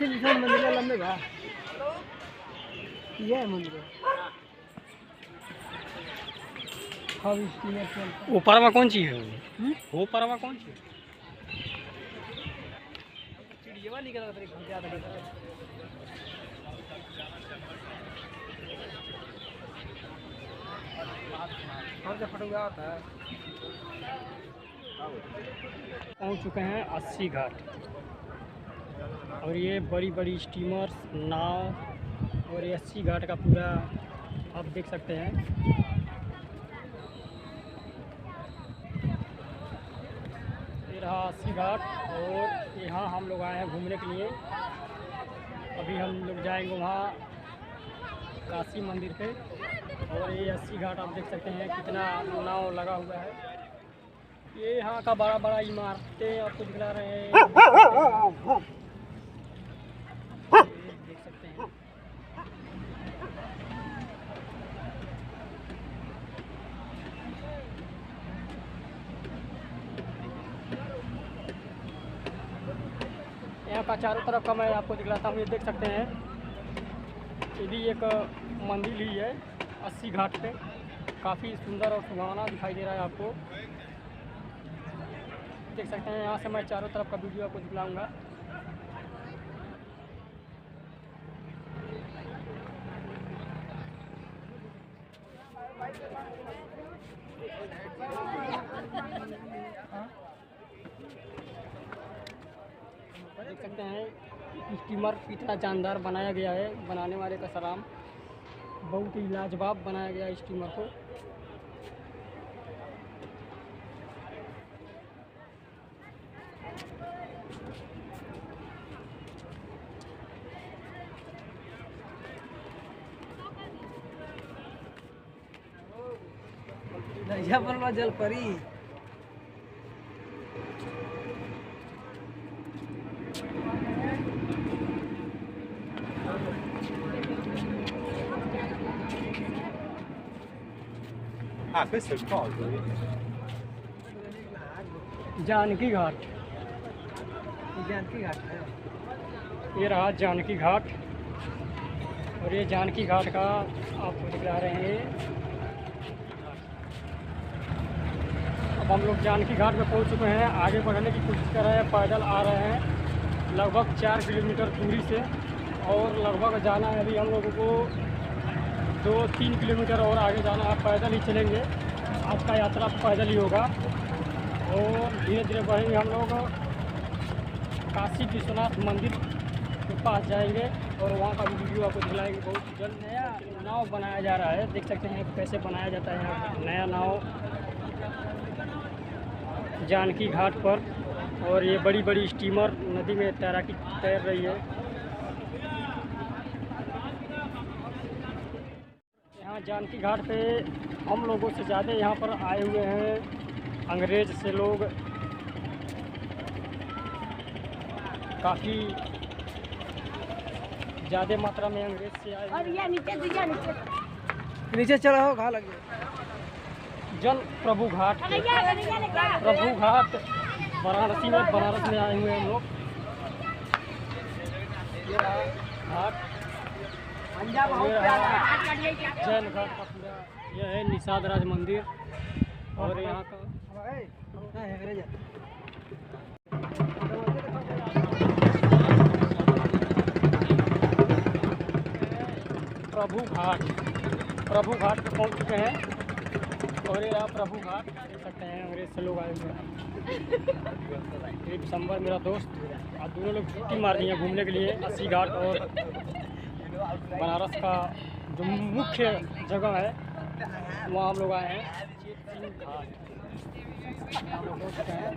से निशान मंदिर लंबे घाट ये है मंदिर। ऊपर में कौन सी है वो ऊपर में कौन सी है? पहुंच चुके हैं 80 घाट और ये बड़ी बड़ी स्टीमर्स नाव और ये 80 घाट का पूरा आप देख सकते हैं। ये रहा 80 घाट और यहाँ हम लोग आए हैं घूमने के लिए। अभी हम लोग जाएंगे वहाँ काशी मंदिर पे और ये 80 घाट आप देख सकते हैं कितना नाव लगा हुआ है। ये यहाँ का बड़ा बड़ा इमारतें आपको दिखला रहे हैं, देख सकते हैं। यहाँ का चारों तरफ का मैं आपको दिखलाता हूँ। ये देख सकते हैं ये भी एक मंदिर ही है 80 घाट पे। काफ़ी सुंदर और सुहावना दिखाई दे रहा है आपको, देख सकते हैं। यहाँ से मैं चारों तरफ का वीडियो आपको दिखलाऊंगा। देख सकते हैं स्टीमर कितना जानदार बनाया गया है। बनाने वाले का सलाम, बहुत ही लाजवाब बनाया गया है स्टीमर को। जल परी questo è il coso. जानकी घाट, जानकी घाट है। ये रहा जानकी घाट और ये जानकी घाट का आपको दिखला रहे हैं। अब हम लोग जानकी घाट में पहुंच चुके हैं। आगे बढ़ने की कोशिश कर रहे हैं, पैदल आ रहे हैं लगभग 4 किलोमीटर दूरी से और लगभग जाना है अभी हम लोगों को 2-3 किलोमीटर और आगे जाना है। पैदल ही चलेंगे, आज का यात्रा पैदल ही होगा और धीरे धीरे बढ़ेंगे। हम लोग काशी विश्वनाथ मंदिर के पास जाएंगे और वहाँ का भी वीडियो आपको दिलाएंगे बहुत जल्द। नया नाव बनाया जा रहा है, देख सकते हैं कैसे बनाया जाता है यहाँ नया नाव जानकी घाट पर। और ये बड़ी बड़ी स्टीमर नदी में तैराकी तैर रही है। यहाँ जानकी घाट पे हम लोगों से ज़्यादा यहाँ पर आए हुए हैं अंग्रेज से लोग। काफ़ी ज़्यादा मात्रा में अंग्रेज से आए और ये नीचे चला हो, घाट लग गया। जल प्रभु घाट, प्रभु घाट वाराणसी में, बनारस में आए हुए हैं हम लोग। ये घाट जैन घाट का पूरा यह है निषाद राज मंदिर और यहाँ का प्रभु घाट पे पहुँच चुके हैं और ये रहा प्रभु घाट, देख सकते हैं अंग्रेज से लोग आए हुए हैं। ये दिसंबर मेरा दोस्त और दोनों लोग छुट्टी मार दी है घूमने के लिए 80 घाट और बनारस का जो मुख्य जगह है वहाँ हम लोग आए हैं। घाट हम लोग पहुँच चुके हैं।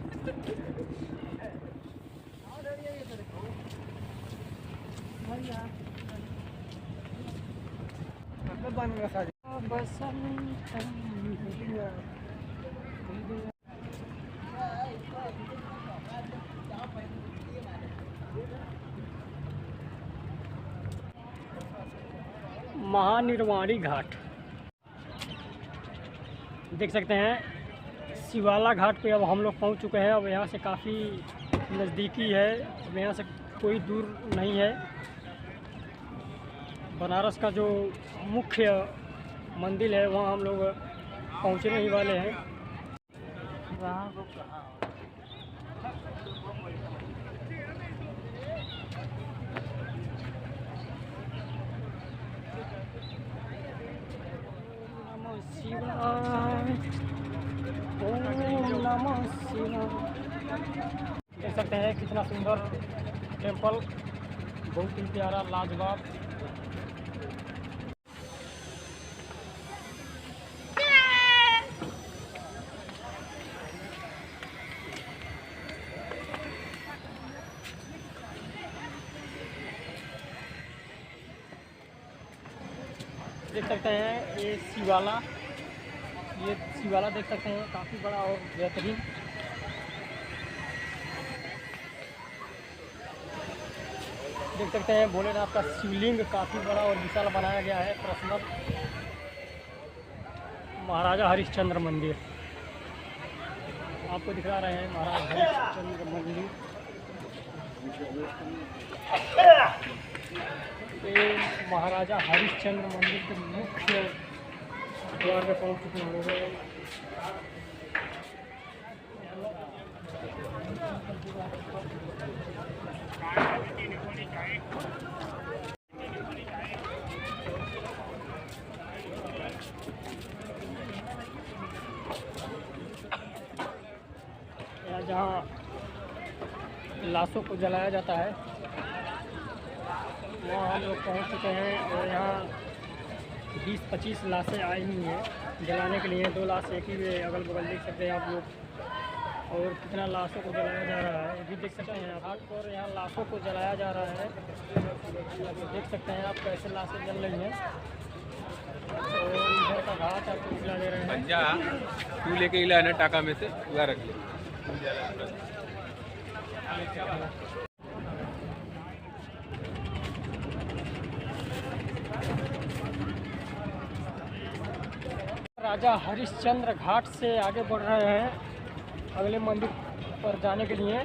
महानिर्वाणी घाट देख सकते हैं। शिवाला घाट पे अब हम लोग पहुंच चुके हैं। अब यहाँ से काफ़ी नज़दीकी है। अब यहाँ से कोई दूर नहीं है। बनारस का जो मुख्य मंदिर है वहाँ हम लोग पहुँचने ही वाले हैं। नमः शिवाय, ओम नमः शिवाय। देख सकते हैं कितना सुंदर टेम्पल, बहुत ही प्यारा, लाजवाब। देख सकते हैं ये शिवाला देख सकते हैं, काफ़ी बड़ा और बेहतरीन। देख सकते हैं भोलेनाथ का शिवलिंग काफ़ी बड़ा और विशाल बनाया गया है। पर्सनल महाराजा हरिश्चंद्र मंदिर आपको दिखा रहे हैं। महाराजा हरिश्चंद्र मंदिर, ये महाराजा हरिश्चंद्र मंदिर के मुख्य द्वार में पहुँच चुके हैं। यहाँ जहाँ लाशों को जलाया जाता है वहाँ हम लोग पहुँच चुके हैं और यहाँ 20-25 लाशें आई हुई हैं जलाने के लिए। 2 लाश एक ही अगल बगल देख सकते हैं आप लोग, और कितना लाशों को जलाया जा रहा है ये भी देख सकते हैं। घाट पर यहाँ लाशों को जलाया जा रहा है, देख सकते हैं आप कैसे लाशें जल रही हैं। और इधर का घाट आपको दिखला दे रहे हैं। तू लेके इला ना टाका में से पूरा रख ले। राजा हरिश्चंद्र घाट से आगे बढ़ रहे हैं अगले मंदिर पर जाने के लिए।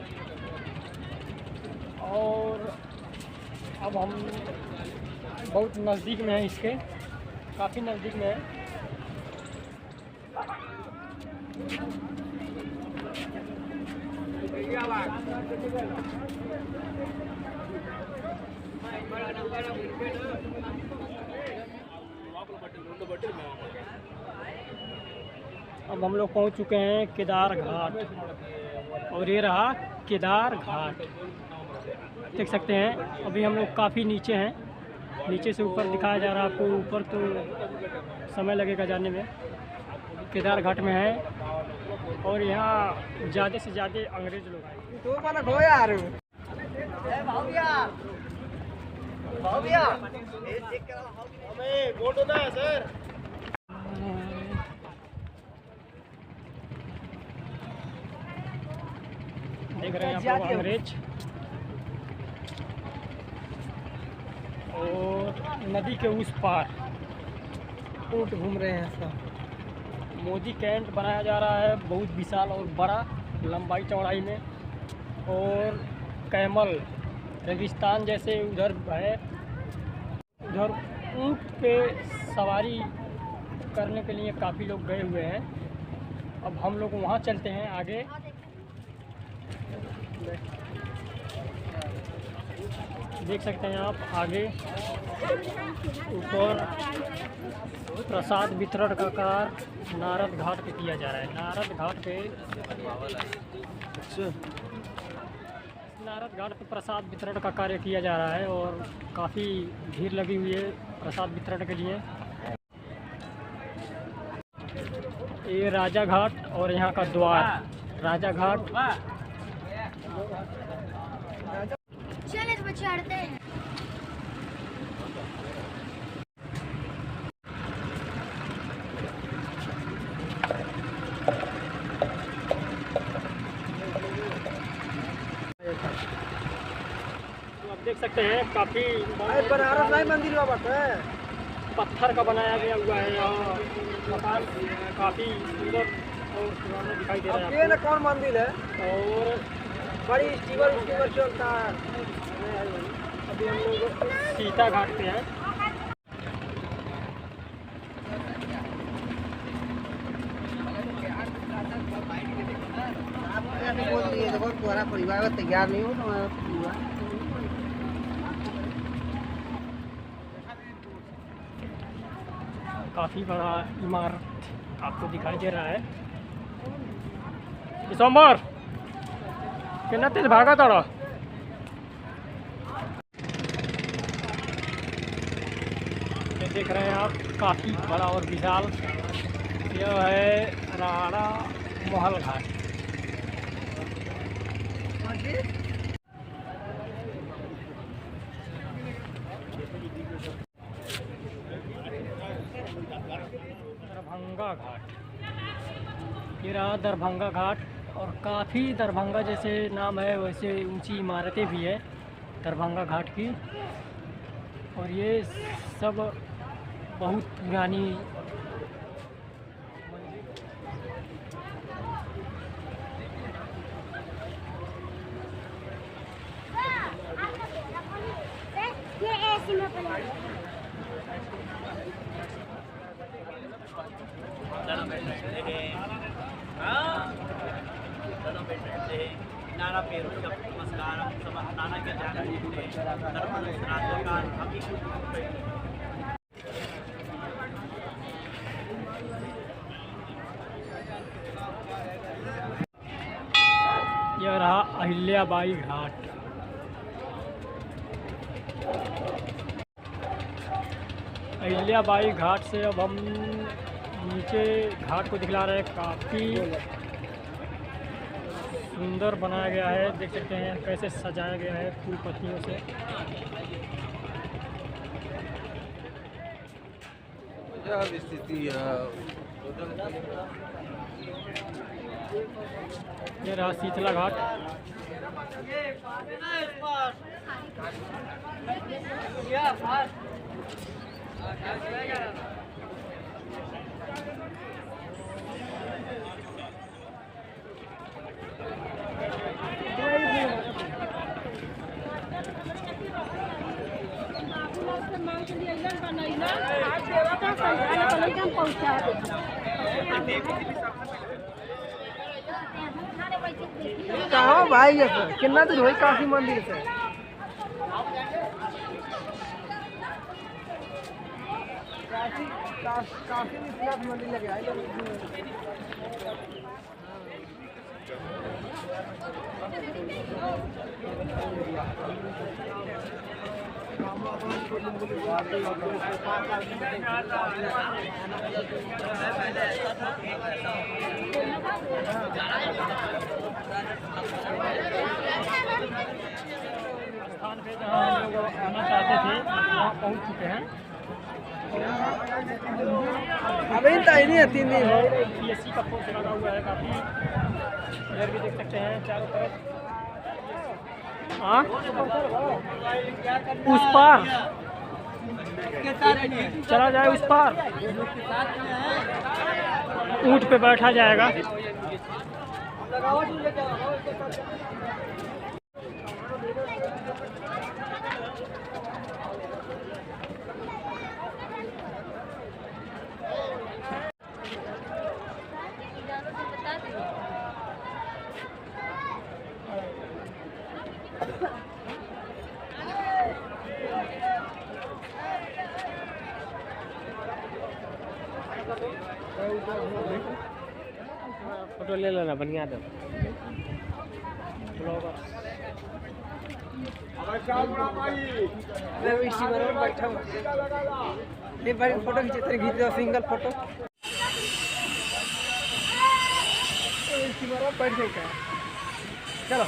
और अब हम बहुत नज़दीक में हैं, इसके काफ़ी नज़दीक में है। अब हम लोग पहुंच चुके हैं केदार घाट, और ये रहा केदार घाट, देख सकते हैं। अभी हम लोग काफ़ी नीचे हैं, नीचे से ऊपर दिखाया जा रहा है आपको। ऊपर तो समय लगेगा जाने में। केदार घाट में है और यहाँ ज़्यादा से ज़्यादा अंग्रेज लोग आए। तो वाला खो यार हमें वोट होता है सर। देख रहे हैं आप लोग अंग्रेज, और नदी के उस पार ऊँट घूम रहे हैं सब। मोदी कैंट बनाया जा रहा है, बहुत विशाल और बड़ा लंबाई चौड़ाई में। और कैमल रेगिस्तान जैसे उधर है, उधर ऊँट पे सवारी करने के लिए काफ़ी लोग गए हुए हैं। अब हम लोग वहाँ चलते हैं आगे। देख सकते हैं आप आगे ऊपर प्रसाद वितरण का कार्य नारद घाट पे किया जा रहा है। नारद घाट पे प्रसाद वितरण का कार्य किया जा रहा है और काफ़ी भीड़ लगी हुई है प्रसाद वितरण के लिए। ये राजा घाट और यहाँ का द्वार राजा घाट। चले तो चढ़ते हैं। तो आप देख सकते हैं काफ़ी बनारस में मंदिर हुआ बात है, पत्थर का बनाया गया हुआ है। यहाँ मकान काफ़ी सुंदर और पुराना दिखाई दे रहा है ये ना कौन मंदिर है। और बड़ी स्टीमर चलता है। अभी हम लोग सीता घाट पे हैं। तुम्हारा परिवार में तैयार नहीं हो तो काफ़ी बड़ा इमारत आपको दिखाई दे रहा है। सोमवार कितना तेज भागा था। ये देख रहे हैं आप, काफ़ी बड़ा और विशाल यह है राणा महल घाट। दरभंगा घाट, ये रहा दरभंगा घाट। और काफ़ी दरभंगा जैसे नाम है वैसे ऊंची इमारतें भी है दरभंगा घाट की। और ये सब बहुत पुरानी ये ऐसी में पड़ेगा। नाना पेरू नमस्कार नाना के यह रहा अहिल्याबाई घाट। अहिल्याबाई घाट से अब हम नीचे घाट को दिखला रहे हैं। काफ़ी सुंदर बनाया गया है, देख सकते हैं कैसे सजाया गया है फूल पत्तियों से। स्थिति ये रहा शीतला घाट। कहाँ भाई ये सर कितना दूर हुई काशी मंदिर से? काशी विश्वनाथ मंदिर लगे आए स्थान पे जहाँ हम लोग आना चाहते थे वहाँ पहुँच चुके हैं। अभी नहीं है 3 दिन PSC का पोस्ट लगा हुआ है काफ़ी, इधर भी देख सकते हैं चारों तरफ। हाँ उस पार चला जाए, उस पार ऊँट पे बैठा जाएगा। फोटो ले लेना बढ़िया दो इसी बार बैठा हूँ। ये बड़ी फोटो खींच दो सिंगल फोटो इसी बार बैठ जाएगा। चलो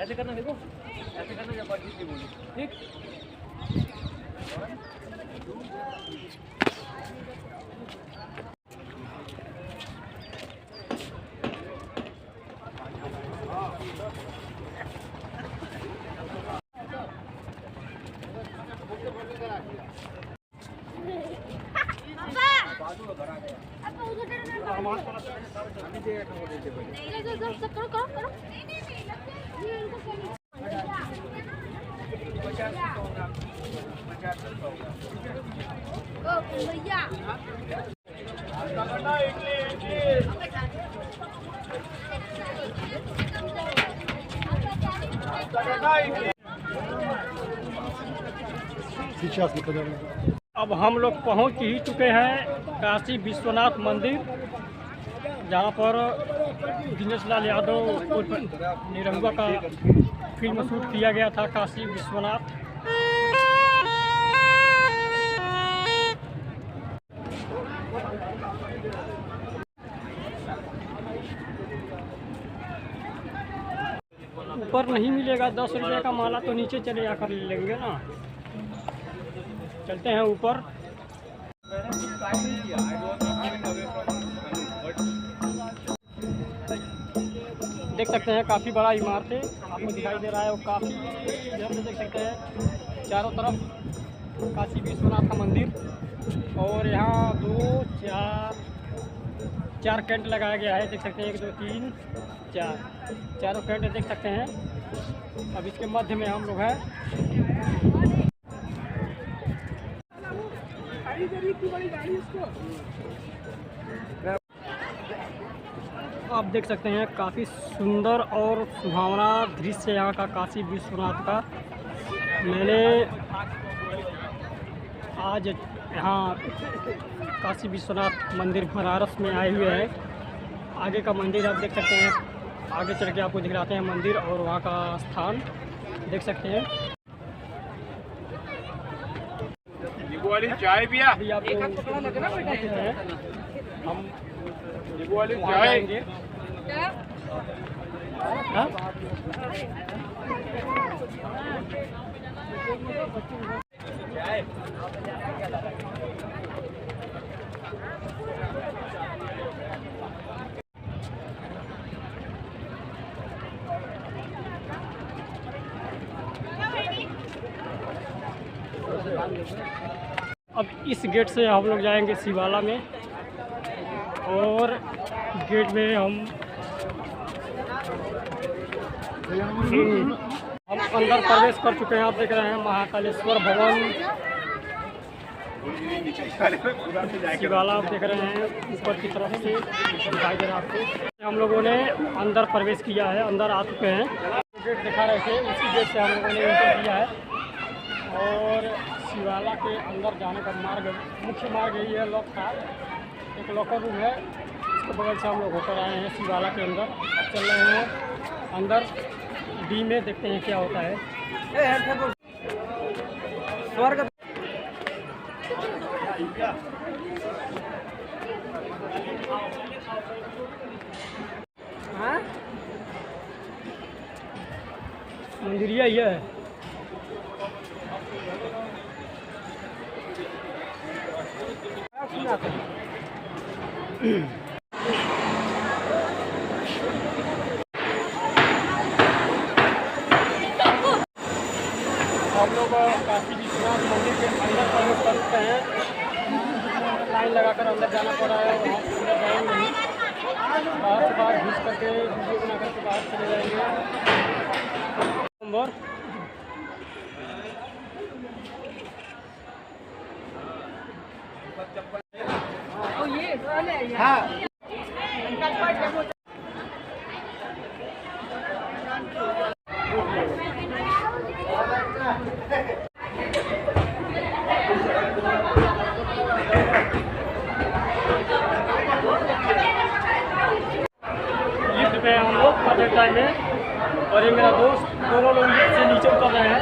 ऐसे करना देखो, ऐसे करना जब बात जीत बोली, ठीक। अब हम लोग पहुंच ही चुके हैं काशी विश्वनाथ मंदिर, जहां पर दिनेश लाल यादव उर्फ निरहुआ का फिल्म शूट किया गया था, काशी विश्वनाथ। ऊपर नहीं मिलेगा, 10 रुपये का माला तो नीचे चले जाकर ले लेंगे ना। चलते हैं ऊपर। देख सकते हैं काफ़ी बड़ा इमारत है, आपको दिखाई दे रहा है, वो काफ़ी इधर से देख सकते हैं चारों तरफ काशी विश्वनाथ का मंदिर। और यहाँ 2 4 कैंट लगाया गया है, देख सकते हैं 1 2 3 4 चारों कैंट देख सकते हैं। अब इसके मध्य में हम लोग हैं। आप देख सकते हैं काफ़ी सुंदर और सुहावना दृश्य यहाँ का काशी विश्वनाथ का। मैंने आज यहाँ काशी विश्वनाथ मंदिर बनारस में आए हुए हैं। आगे का मंदिर आप देख सकते हैं, आगे चल के आपको दिखलाते हैं मंदिर और वहाँ का स्थान देख सकते हैं। वाली चाय पिया, अभी आपको हम वाली वहाँ चाय जाएंगे। हाँ? अब इस गेट से हम लोग जाएंगे शिवाला में, और गेट में हम अंदर प्रवेश कर चुके हैं। आप देख रहे हैं महाकालेश्वर भवन शिवाला, आप देख रहे हैं ऊपर की तरफ से दिखाई दे रहा है आपको। हम लोगों ने अंदर प्रवेश किया है, अंदर आ चुके हैं। गेट दिखा रहे थे, उसी गेट से हम लोगों ने एंटर किया है। और शिवाला के अंदर जाने का मार्ग, मुख्य मार्ग यही है। लॉक था, एक लॉकर रूम है, इसके बगल से हम लोग होकर आए हैं शिवाला के अंदर। अब चल रहे हैं अंदर डी में, देखते हैं क्या होता है। स्वर्ग मंदिरिया ये है। हम लोग काशी विश्वनाथ मंदिर के अंदर प्रवेश कर चुके हैं। लाइन लगाकर अंदर जाना पड़ रहा है, वहाँ से अंदर जाएंगे नहीं, बाहर से बाहर घुस करके वीडियो बना करके बाहर चले जाएंगे। नंबर लिफ्ट में हम लोग आधे टाइम में, और ये मेरा दोस्त, दोनों लोग लिफ्ट से नीचे उतर रहे हैं।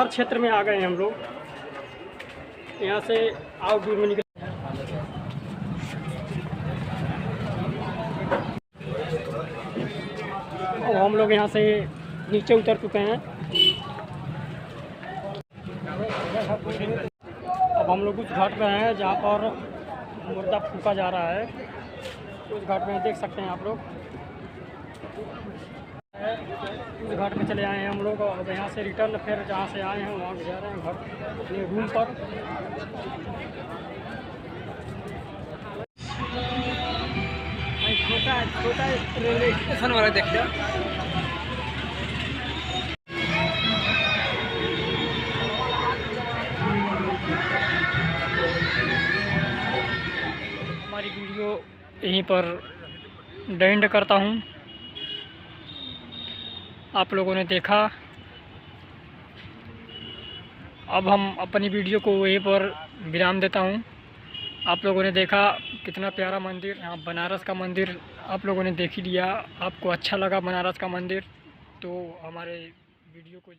क्षेत्र में आ गए हैं हम लोग। यहाँ से आउटडोर में निकल और हम लोग यहाँ से नीचे उतर चुके हैं। अब हम लोग उस घाट पे हैं जहाँ पर मुर्दा फूका जा रहा है। उस घाट में देख सकते हैं आप लोग। उस घाट में चले आए हैं हम लोग और यहाँ से रिटर्न फिर जहाँ से आए हैं वहाँ जा रहे हैं घर अपने रूम पर। छोटा रेलवे स्टेशन वाला देख लिया। हमारी वीडियो यहीं पर एंड करता हूँ। आप लोगों ने देखा, अब हम अपनी वीडियो को यहीं पर विराम देता हूँ। आप लोगों ने देखा कितना प्यारा मंदिर, यहाँ बनारस का मंदिर आप लोगों ने देख ही लिया। आपको अच्छा लगा बनारस का मंदिर तो हमारे वीडियो को